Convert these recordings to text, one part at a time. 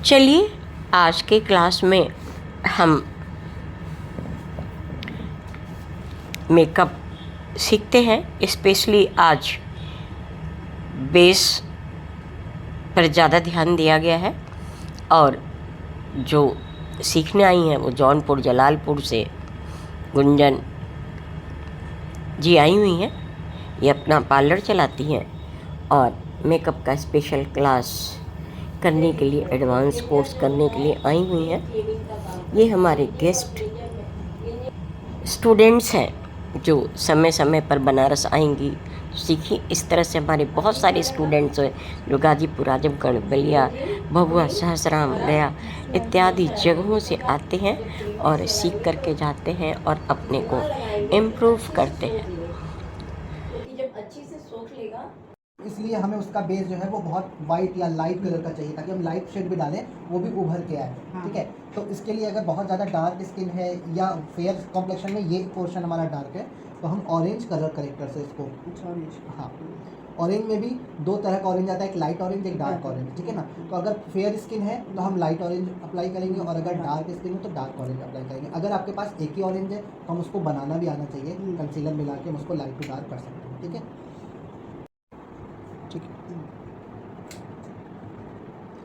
चलिए आज के क्लास में हम मेकअप सीखते हैं। स्पेशली आज बेस पर ज़्यादा ध्यान दिया गया है और जो सीखने आई हैं वो जौनपुर जलालपुर से गुंजन जी आई हुई हैं। ये अपना पार्लर चलाती हैं और मेकअप का स्पेशल क्लास करने के लिए, एडवांस कोर्स करने के लिए आई हुई हैं। ये हमारे गेस्ट स्टूडेंट्स हैं जो समय समय पर बनारस आएंगी, सीखी। इस तरह से हमारे बहुत सारे स्टूडेंट्स हैं जो गाजीपुर, आजमगढ़, बलिया, भभुआ, सहसराम, गया इत्यादि जगहों से आते हैं और सीख करके जाते हैं और अपने को इम्प्रूव करते हैं। जब अच्छी से सोख लेगा, इसलिए हमें उसका बेस जो है वो बहुत वाइट या लाइट कलर का चाहिए ताकि हम लाइट शेड भी डालें वो भी उभर के आए। ठीक है, तो इसके लिए अगर बहुत ज़्यादा डार्क स्किन है या फेयर कॉम्प्लेक्शन में ये पोर्शन हमारा डार्क है तो हम ऑरेंज कलर करेक्टर से इसको, हाँ, ऑरेंज में भी दो तरह का ऑरेंज आता है, एक लाइट ऑरेंज, एक डार्क ऑरेंज। ठीक है ना, तो अगर फेयर स्किन है तो हम लाइट ऑरेंज अप्लाई करेंगे और अगर डार्क स्किन है तो डार्क ऑरेंज अप्लाई करेंगे। अगर आपके पास एक ही ऑरेंज है तो हम उसको बनाना भी आना चाहिए, कंसीलर मिला के हम उसको लाइट टू डार्क कर सकते हैं। ठीक है, ठीक है।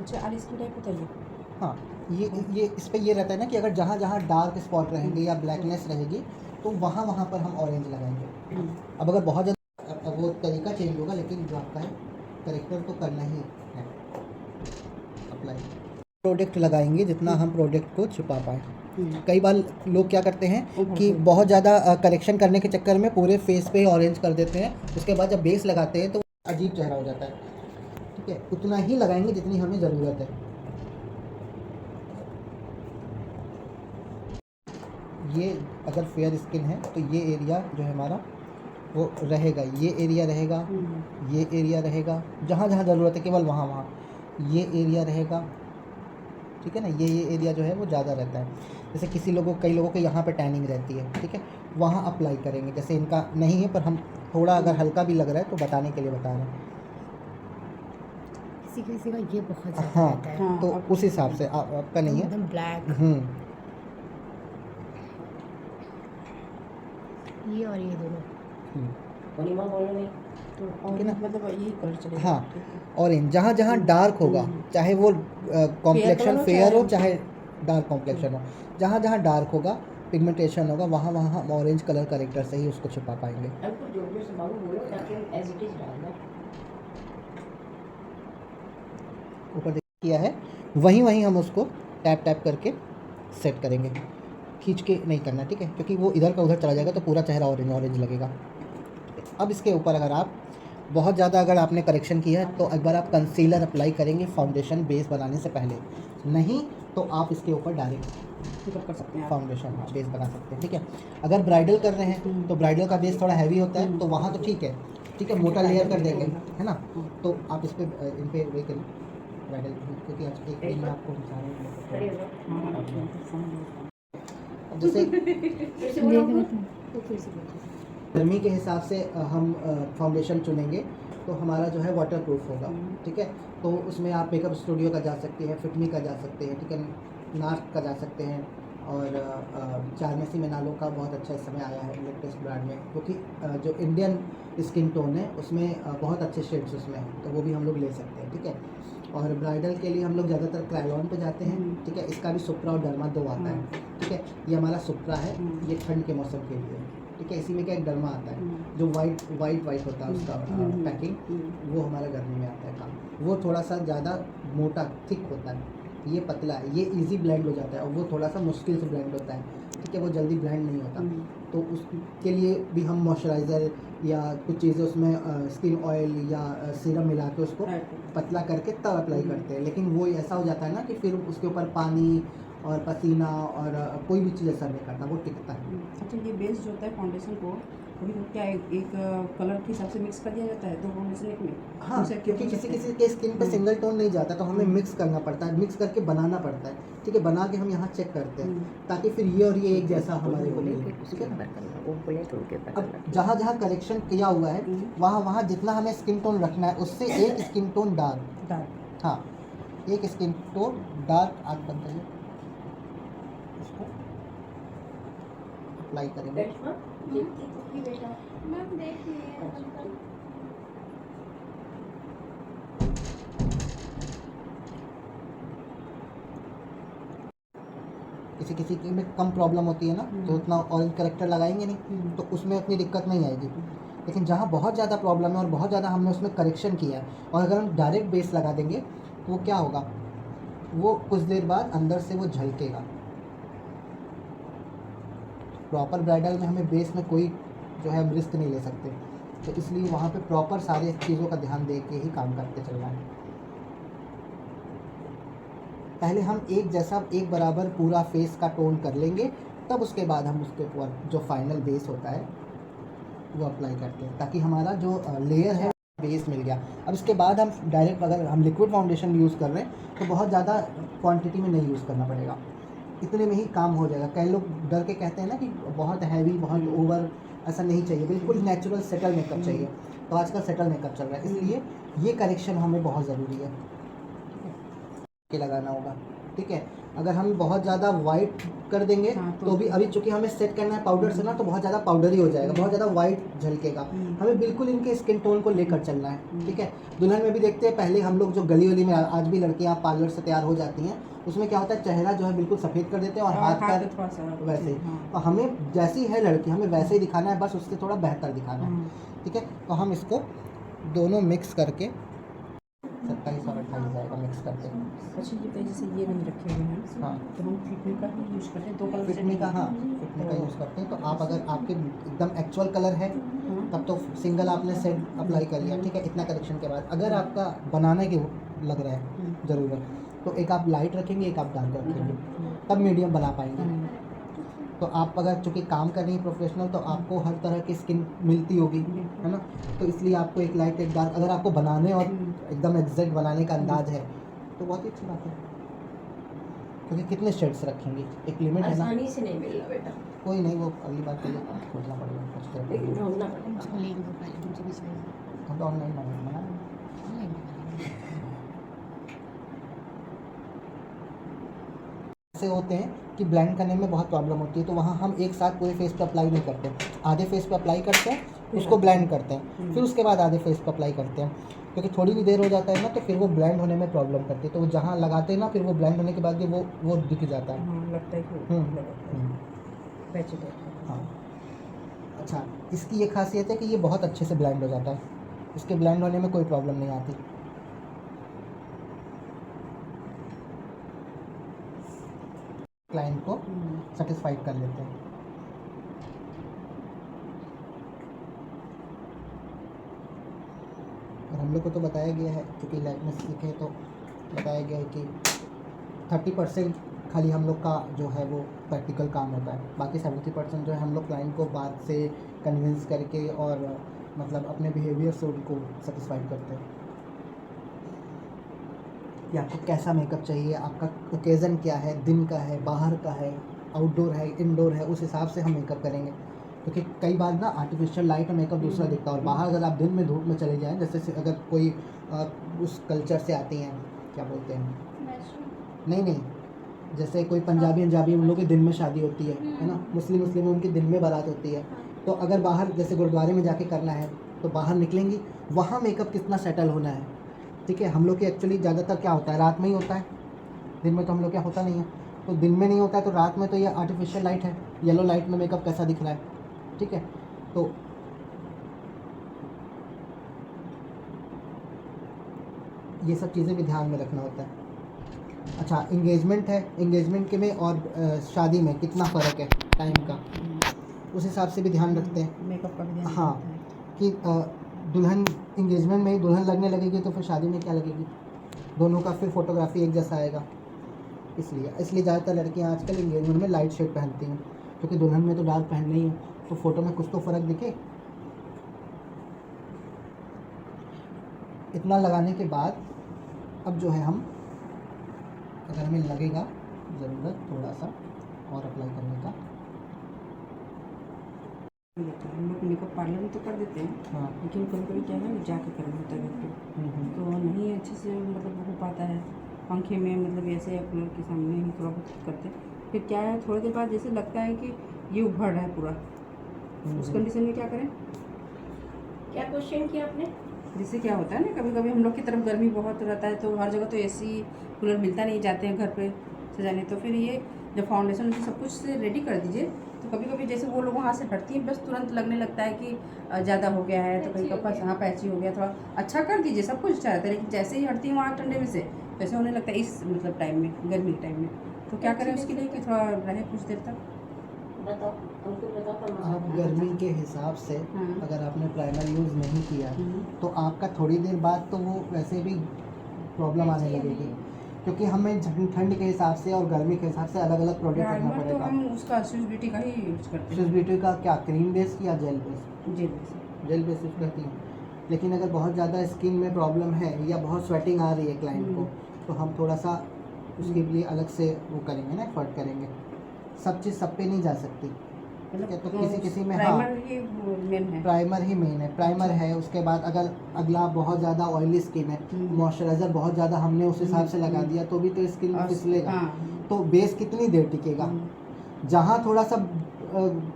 अच्छा, और इसको टाइप बताइए। हाँ, ये इस पे ये रहता है ना कि अगर जहाँ जहाँ डार्क स्पॉट रहेंगे या ब्लैकनेस रहेगी तो वहाँ वहाँ पर हम ऑरेंज लगाएंगे। अब अगर बहुत ज़्यादा, अब वो तरीका चेंज होगा लेकिन जो आपका है करेक्टर तो करना ही है अप्लाई। प्रोडक्ट लगाएंगे जितना हम प्रोडक्ट को छुपा पाएँ। कई बार लोग क्या करते हैं कि बहुत ज़्यादा करेक्शन करने के चक्कर में पूरे फेस पे ऑरेंज कर देते हैं, उसके बाद जब बेस लगाते हैं तो अजीब चेहरा हो जाता है। ठीक है, उतना ही लगाएंगे जितनी हमें ज़रूरत है। ये अगर फेयर स्किन है तो ये एरिया जो है हमारा वो रहेगा, ये एरिया रहेगा, ये एरिया रहेगा, जहाँ जहाँ ज़रूरत है केवल वहाँ वहाँ ये एरिया रहेगा। ठीक है ना, ये एरिया जो है वो ज़्यादा रहता है। जैसे कई लोगों के यहाँ पे टैनिंग रहती है, ठीक है, वहाँ अप्लाई करेंगे। जैसे इनका नहीं है पर हम थोड़ा अगर हल्का भी लग रहा है तो बताने के लिए बता रहे हैं। किसी का ये बहुत ज़्यादा हाँ, रहता है। तो उस हिसाब से आपका नहीं है एकदम ब्लैक, ये और ये दोनों तो और मतलब यही कलर चलेगा। हाँ, ऑरेंज जहाँ जहाँ डार्क होगा, चाहे वो कॉम्प्लेक्शन फेयर हो चाहे डार्क कॉम्प्लेक्शन हो, जहाँ जहाँ डार्क होगा, पिगमेंटेशन होगा, वहाँ वहाँ हम ऑरेंज कलर करेक्टर से ही उसको छुपा पाएंगे। ऊपर किया है वहीं वहीं हम उसको टैप टैप करके सेट करेंगे, खींच के नहीं करना। ठीक है, क्योंकि वो इधर का उधर चला जाएगा तो पूरा चेहरा ऑरेंज ऑरेंज लगेगा। अब इसके ऊपर अगर आप बहुत ज़्यादा अगर आपने करेक्शन किया है तो एक बार आप कंसीलर अप्लाई करेंगे फाउंडेशन बेस बनाने से पहले, नहीं तो आप इसके ऊपर डायरेक्ट कर सकते हैं फाउंडेशन बेस बना सकते हैं। ठीक है, अगर ब्राइडल कर रहे हैं तो ब्राइडल का बेस थोड़ा हैवी होता है तो वहाँ तो ठीक है, ठीक है, मोटा लेयर कर देंगे, है ना। तो आप इस पर इन पर वे करिए ब्राइडल, क्योंकि आज एक दिन में आपको जैसे गर्मी के हिसाब से हम फाउंडेशन चुनेंगे तो हमारा जो है वाटर प्रूफ होगा। ठीक है, तो उसमें आप मेकअप स्टूडियो का जा सकते हैं, फिटमी का जा सकते हैं, ठीक है, नार्क का जा सकते हैं और चारमेसी मेनालो का बहुत अच्छा इस समय आया है लेटेस्ट ब्रांड में, क्योंकि जो इंडियन स्किन टोन है उसमें बहुत अच्छे शेड्स उसमें हैं, तो वो भी हम लोग ले सकते हैं। ठीक है, और ब्राइडल के लिए हम लोग ज़्यादातर क्रायोन पे जाते हैं। ठीक है, इसका भी सुप्रा और डर्मा दो आता है। ठीक है, ये हमारा सुप्रा है, ये ठंड के मौसम के लिए। ठीक है, इसी में क्या एक डर्मा आता है जो वाइट होता है उसका पैकिंग, वो हमारा गर्मी में आता है काम। वो थोड़ा सा ज़्यादा मोटा थिक होता है, ये पतला है, ये इजी ब्लेंड हो जाता है, और वो थोड़ा सा मुश्किल से ब्लेंड होता है। ठीक है, वो जल्दी ब्लेंड नहीं होता, तो उसके लिए भी हम मॉइस्चराइज़र या कुछ चीज़ें उसमें स्किन ऑयल या सीरम मिला के उसको पतला करके तब अप्लाई करते हैं। लेकिन वो ऐसा हो जाता है ना कि फिर उसके ऊपर पानी और पसीना और कोई भी चीज़ असर नहीं करता, वो टिकता है। अच्छा, ये बेस जो होता है फाउंडेशन को कभी क्या एक कलर के हिसाब से मिक्स कर दिया जाता है तो फाउंडेशन एक में? हाँ, क्योंकि किसी के स्किन पे सिंगल टोन नहीं जाता तो हमें मिक्स करना पड़ता है, मिक्स करके बनाना पड़ता है। ठीक है, बना के हम यहाँ चेक करते हैं ताकि फिर ये और ये एक जैसा हमारे को मिले। ठीक है ना, अब जहाँ जहाँ करेक्शन किया हुआ है वहाँ वहाँ जितना हमें स्किन टोन रखना है उससे एक स्किन टोन डार्क, हाँ, एक स्किन टोन डार्क आज बन रही है, इसको अप्लाई करेंगे। किसी किसी में कम प्रॉब्लम होती है ना, तो उतना ऑरेंज करेक्टर लगाएंगे नहीं, तो उसमें उतनी दिक्कत नहीं आएगी। लेकिन जहाँ बहुत ज़्यादा प्रॉब्लम है और बहुत ज़्यादा हमने उसमें करेक्शन किया है, और अगर हम डायरेक्ट बेस लगा देंगे तो वो क्या होगा, वो कुछ देर बाद अंदर से वो झलकेगा। प्रॉपर ब्राइडल में हमें बेस में कोई जो है हम रिस्क नहीं ले सकते, तो इसलिए वहाँ पे प्रॉपर सारी चीज़ों का ध्यान दे के ही काम करते चलना है। पहले हम एक जैसा एक बराबर पूरा फेस का टोन कर लेंगे, तब उसके बाद हम उसके ऊपर जो फाइनल बेस होता है वो अप्लाई करते हैं, ताकि हमारा जो लेयर है बेस मिल गया। अब इसके बाद हम डायरेक्ट अगर हम लिक्विड फाउंडेशन यूज़ कर रहे हैं तो बहुत ज़्यादा क्वांटिटी में नहीं यूज़ करना पड़ेगा, इतने में ही काम हो जाएगा। कई लोग डर के कहते हैं ना कि बहुत हैवी, बहुत ओवर, ऐसा नहीं चाहिए, बिल्कुल नेचुरल सेटल मेकअप चाहिए। तो आजकल सेटल मेकअप चल रहा है, इसलिए ये करेक्शन हमें बहुत ज़रूरी है के लगाना होगा। ठीक है, अगर हम बहुत ज़्यादा वाइट कर देंगे तो भी अभी चूंकि हमें सेट करना है पाउडर से ना, तो बहुत ज़्यादा पाउडर ही हो जाएगा, बहुत ज़्यादा वाइट झलकेगा। हमें बिल्कुल इनके स्किन टोन को लेकर चलना है। ठीक है, दुल्हन में भी देखते हैं, पहले हम लोग जो गली वली में आज भी लड़कियाँ पार्लर से तैयार हो जाती हैं, उसमें क्या होता है, चेहरा जो है बिल्कुल सफ़ेद कर देते हैं और हाथ पैर वैसे ही। तो हमें जैसी है लड़की हमें वैसे ही दिखाना है, बस उससे थोड़ा बेहतर दिखाना है। ठीक है, तो हम इसको दोनों मिक्स करके 27 और 28 जाएगा मिक्स करके। अच्छा, ये जैसे ये नहीं रखे हुए हैं, हाँ, तो हम फिटमी का ही यूज़ करते हैं, 2 कलर फिटमी का, हाँ फिटमी का यूज़ करते हैं। तो आप अगर आपके एकदम एक्चुअल कलर है तब तो सिंगल आपने सेट अप्लाई कर लिया। ठीक है, इतना करेक्शन के बाद अगर आपका बनाने के लग रहा है ज़रूरत, तो एक आप लाइट रखेंगे, एक आप डार्क रखेंगे, तब मीडियम बना पाएंगे। तो आप अगर चूँकि काम कर रही हैं प्रोफेशनल, तो आपको हर तरह की स्किन मिलती होगी, है ना, तो इसलिए आपको एक लाइट एक डार्क अगर आपको बनाने और एकदम एग्जैक्ट बनाने का अंदाज है तो बहुत ही अच्छी बात है। क्योंकि कितने शेड्स रखेंगे, एक लिमिट है ना, आसानी से नहीं मिल रहा बेटा, कोई नहीं, वो अगली बात के लिए खोजना पड़ेगा, कुछ देर लेकिन पड़ेगा। ढूंढना पड़ेगा। उसको लेंगे पहले मुझे भी चाहिए। हम तो ऑनलाइन मंगाएंगे ना। ऑनलाइन मंगाएंगे। ऐसे होते हैं कि ब्लेंड करने में बहुत प्रॉब्लम होती है, तो वहाँ हम एक साथ पूरे फेस पे अप्लाई नहीं करते, आधे फेस पे अप्लाई करते हैं, उसको ब्लेंड करते हैं, फिर उसके बाद आधे फेस पे अप्लाई करते हैं। क्योंकि थोड़ी भी देर हो जाता है ना, तो फिर वो ब्लेंड होने में प्रॉब्लम करती है। तो वो जहाँ लगाते हैं ना, फिर वो ब्लेंड होने के बाद भी वो दिख जाता है। हाँ, लगता है कि पैच हाँ, अच्छा, इसकी ये खासियत है कि ये बहुत अच्छे से ब्लेंड हो जाता है, इसके ब्लेंड होने में कोई प्रॉब्लम नहीं आती। क्लाइंट को सेटिस्फाइड कर लेते हैं। और हम लोग को तो बताया गया है, क्योंकि लैब में सीखे तो बताया गया है कि 30% खाली हम लोग का जो है वो प्रैक्टिकल काम होता है, बाकी 70% जो है हम लोग क्लाइंट को बात से कन्विंस करके और मतलब अपने बिहेवियर से उनको सेटिस्फाइड करते हैं कि आपको कैसा मेकअप चाहिए, आपका ओकेज़न क्या है, दिन का है, बाहर का है, आउटडोर है, इंडोर है, उस हिसाब से हम मेकअप करेंगे। क्योंकि कई बार ना आर्टिफिशियल लाइट और मेकअप दूसरा दिखता है, और बाहर अगर आप दिन में धूप में चले जाएं, जैसे अगर कोई उस कल्चर से आती हैं, क्या बोलते हैं, नहीं, जैसे कोई पंजाबी उन लोग की दिन में शादी होती है ना, मुस्लिम में उनकी दिन में बारात होती है। तो अगर बाहर जैसे गुरुद्वारे में जाके करना है, तो बाहर निकलेंगी, वहाँ मेकअप कितना सेटल होना है। ठीक है, हम लोग के एक्चुअली ज़्यादातर क्या होता है, रात में ही होता है, दिन में तो हम लोग क्या होता नहीं है। तो दिन में नहीं होता है, तो रात में तो ये आर्टिफिशियल लाइट है, येलो लाइट में मेकअप कैसा दिख रहा है। ठीक है, तो ये सब चीज़ें भी ध्यान में रखना होता है। अच्छा, इंगेजमेंट है, इंगेजमेंट के में और शादी में कितना फ़र्क है टाइम का, उस हिसाब से भी ध्यान रखते हैं। मेकअप का भी ध्यान हाँ, कि दुल्हन इंगेजमेंट में ही दुल्हन लगने लगेगी, तो फिर शादी में क्या लगेगी, दोनों का फिर फोटोग्राफी एक जैसा आएगा। इसलिए ज़्यादातर लड़कियाँ आजकल इंगेजमेंट में लाइट शेड पहनती हैं, क्योंकि दुल्हन में तो डार्क पहनना ही है, तो फ़ोटो में कुछ तो फ़र्क दिखे। इतना लगाने के बाद अब जो है हम, अगर हमें लगेगा ज़रूरत थोड़ा सा और अप्लाई करने का, हम लोग मेकअप पार्लर में तो कर देते हैं, हाँ, लेकिन कभी कभी क्या है ना, जाके करना होता है घर पे, तो नहीं अच्छे से मतलब हो पाता है, पंखे में मतलब ऐसे कूलर के सामने ही थोड़ा बहुत करते हैं, फिर क्या है थोड़ी देर बाद जैसे लगता है कि ये उभड़ रहा है पूरा, उस कंडीशन में क्या करें? क्या क्वेश्चन किया आपने? जैसे क्या होता है ना, कभी कभी हम लोग की तरफ गर्मी बहुत रहता है तो हर जगह तो एसी कूलर मिलता नहीं, जाते हैं घर पे सजाने, तो फिर ये जब फाउंडेशन सब कुछ से रेडी कर दीजिए तो कभी कभी जैसे वो लोग वहाँ से हटती हैं बस तुरंत लगने लगता है कि ज़्यादा हो गया है, तो कहीं कपड़ा हाँ पैची हो गया, थोड़ा अच्छा कर दीजिए, सब कुछ अच्छा रहता है, लेकिन जैसे ही हटती है वहाँ ठंडे में से वैसे होने लगता है इस मतलब टाइम में, गर्मी के टाइम में। तो क्या करें उसके लिए कि थोड़ा रहे कुछ देर तक? बताओ, हमको बताओ। आप गर्मी के हिसाब से हाँ। अगर आपने प्राइमर यूज़ नहीं किया तो आपका थोड़ी देर बाद तो वो वैसे भी प्रॉब्लम आने लगेगी, क्योंकि हमें ठंड के हिसाब से और गर्मी के हिसाब से अलग अलग प्रोडक्ट करना प्राइमर तो पड़ेगा। हम उसका स्विस ब्यूटी का ही यूज करते हैं। स्विस ब्यूटी का क्या क्रीम बेस या जेल बेस? जी वैसे जेल बेस यूज़ करती हैं, लेकिन अगर बहुत ज़्यादा स्किन में प्रॉब्लम है या बहुत स्वेटिंग आ रही है क्लाइंट को तो हम थोड़ा सा उसके लिए अलग से वो करेंगे ना, एफर्ट करेंगे। सब चीज़ सब पे नहीं जा सकती, ठीक है? तो किसी किसी में हाँ प्राइमर ही मेन है। प्राइमर ही मेन है, प्राइमर है। उसके बाद अगर अगला बहुत ज़्यादा ऑयली स्किन है, मॉइस्चराइज़र बहुत ज़्यादा हमने उस हिसाब से लगा दिया तो भी तो स्किन और- फिसलेगा। हाँ। तो बेस कितनी देर टिकेगा? जहाँ थोड़ा सा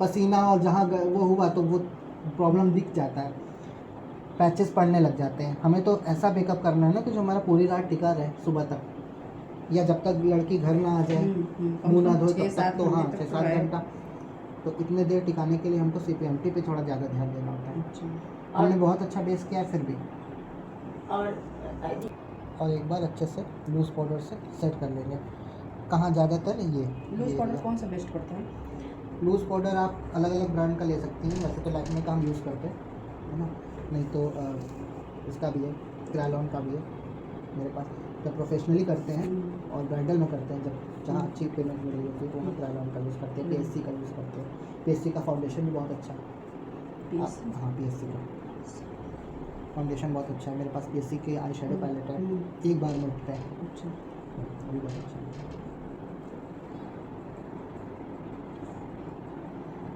पसीना और जहाँ वो हुआ तो वो प्रॉब्लम दिख जाता है, पैचेस पड़ने लग जाते हैं। हमें तो ऐसा मेकअप करना है ना कि जो हमारा पूरी रात टिका रहे सुबह तक, या जब तक लड़की घर ना आ जाए, मुँह ना धोए तब तक, तो हाँ 6-7 घंटा। तो इतने देर टिकाने के लिए हमको CPMT पे थोड़ा ज़्यादा ध्यान देना होता है। हमने बहुत अच्छा बेस किया है फिर भी, और एक बार अच्छे से लूज़ पाउडर से सेट कर लेंगे। कहाँ ज़्यादातर लूज पाउडर कौन सा बेस्ट पड़ता है? लूज़ पाउडर आप अलग अलग ब्रांड का ले सकती हैं, वैसे तो लैक्मे का हम यूज़ करते हैं, है ना, नहीं तो इसका भी है, क्रायलॉन का भी है मेरे पास। जब प्रोफेशनली करते हैं और ब्राइडल में करते हैं, जब जहाँ अच्छी पेमेंट मिल रही होती है तो हम क्रायलॉन का यूज़ करते हैं, PSC का यूज़ करते हैं। PSC का फाउंडेशन भी बहुत अच्छा है। हाँ PSC का फाउंडेशन बहुत अच्छा है, मेरे पास PSC के आई शेडो पैलेट है, एक बार में उठता है, अच्छा। वो भी बहुत अच्छा है।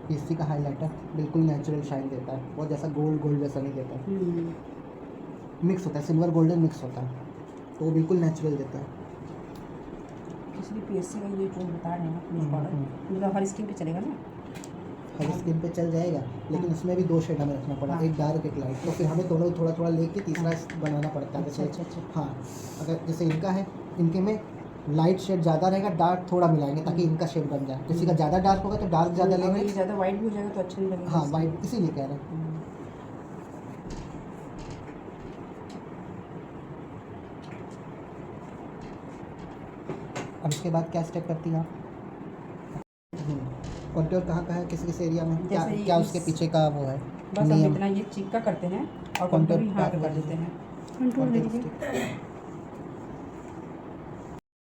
PSC का हाइलाइटर बिल्कुल नेचुरल शाइन देता है, बहुत जैसा गोल्ड जैसा नहीं देता है, मिक्स होता है, सिल्वर गोल्डन मिक्स होता है, तो वो बिल्कुल नेचुरल देता है। इसलिए PSC का ये जो बता रहे हैं लूज पाउडर मतलब हर स्किन पे चलेगा ना? हर स्किन पे चल जाएगा, लेकिन उसमें भी 2 शेड हमें रखना पड़ा, हाँ। एक डार्क एक लाइट, तो फिर हमें दोनों थोड़ा थोड़ा लेके तीसरा बनाना पड़ता है। अच्छा, जैसे अच्छा, अच्छा। हाँ, अगर जैसे इनका है, इनके में लाइट शेड ज़्यादा रहेगा, डार्क थोड़ा मिलाएंगे ताकि इनका शेड बन जाए। किसी का ज़्यादा डार्क होगा तो डार्क ज़्यादा अगर ये लेंगे। ज़्यादा वाइट भी हो जाएगा तो अच्छा नहीं लगेगा। हाँ वाइट, इसीलिए कह रहे हैं। अब इसके बाद क्या स्टेप करती हैं आप? कॉन्टूर कहाँ का है, किस एरिया में, क्या जैसे क्या इस- उसके पीछे का वो है बस हम नियम? इतना ये चीक का करते हैं और Contour कंटूर यहाँ पे pack कर देते हैं। Contour stick।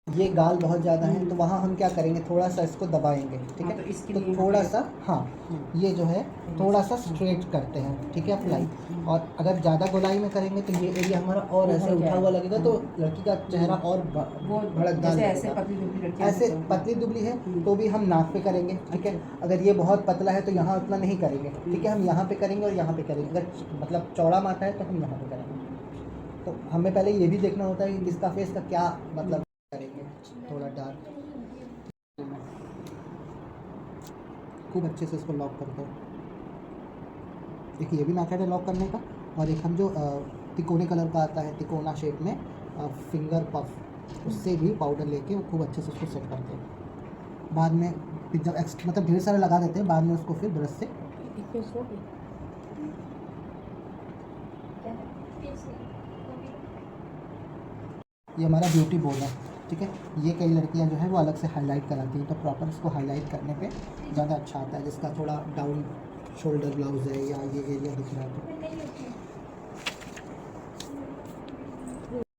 ये गाल बहुत ज़्यादा है तो वहाँ हम क्या करेंगे, थोड़ा सा इसको दबाएंगे, ठीक हाँ, है? तो इसके तो लिए थोड़ा यहाँ पे- सा हाँ, ये जो है थोड़ा सा स्ट्रेट करते हैं, ठीक है, अप्लाई। और अगर ज़्यादा गोलाई में करेंगे तो ये एरिया हमारा और ऐसे उठा हुआ लगेगा, तो लड़की का चेहरा और वो भड़कदार जैसे ऐसे लगेगा। पतली दुबली लड़कियाँ ऐसे होती हैं। पतली दुबली है तो भी हम नाक पे करेंगे, ठीक है? अगर ये बहुत पतला है तो यहाँ उतना नहीं करेंगे, ठीक है? हम यहाँ पे करेंगे और यहाँ पे करेंगे। अगर मतलब चौड़ा माथा है तो हम यहाँ पे करेंगे। तो हमें पहले ये भी देखना होता है कि किसका फेस का क्या मतलब करेंगे, थोड़ा डार्क, खूब अच्छे से इसको लॉक करते हैं। एक ये भी मेथड है लॉक करने का, और एक हम जो तिकोने कलर का आता है, तिकोना शेप में फिंगर पफ, उससे भी पाउडर लेके वो खूब अच्छे से उसको सेट करते हैं। बाद में फिर जब मतलब ढेर सारा लगा देते हैं, बाद में उसको फिर ब्रश से एक फेस हो गई। ये हमारा ब्यूटी बोर्ड है, ठीक है? ये कई लड़कियां जो है वो अलग से हाईलाइट कराती हैं, तो प्रॉपर इसको हाईलाइट करने पे ज़्यादा अच्छा आता है। जिसका थोड़ा डाउन शोल्डर ब्लाउज है या ये एरिया दिख रहा है तो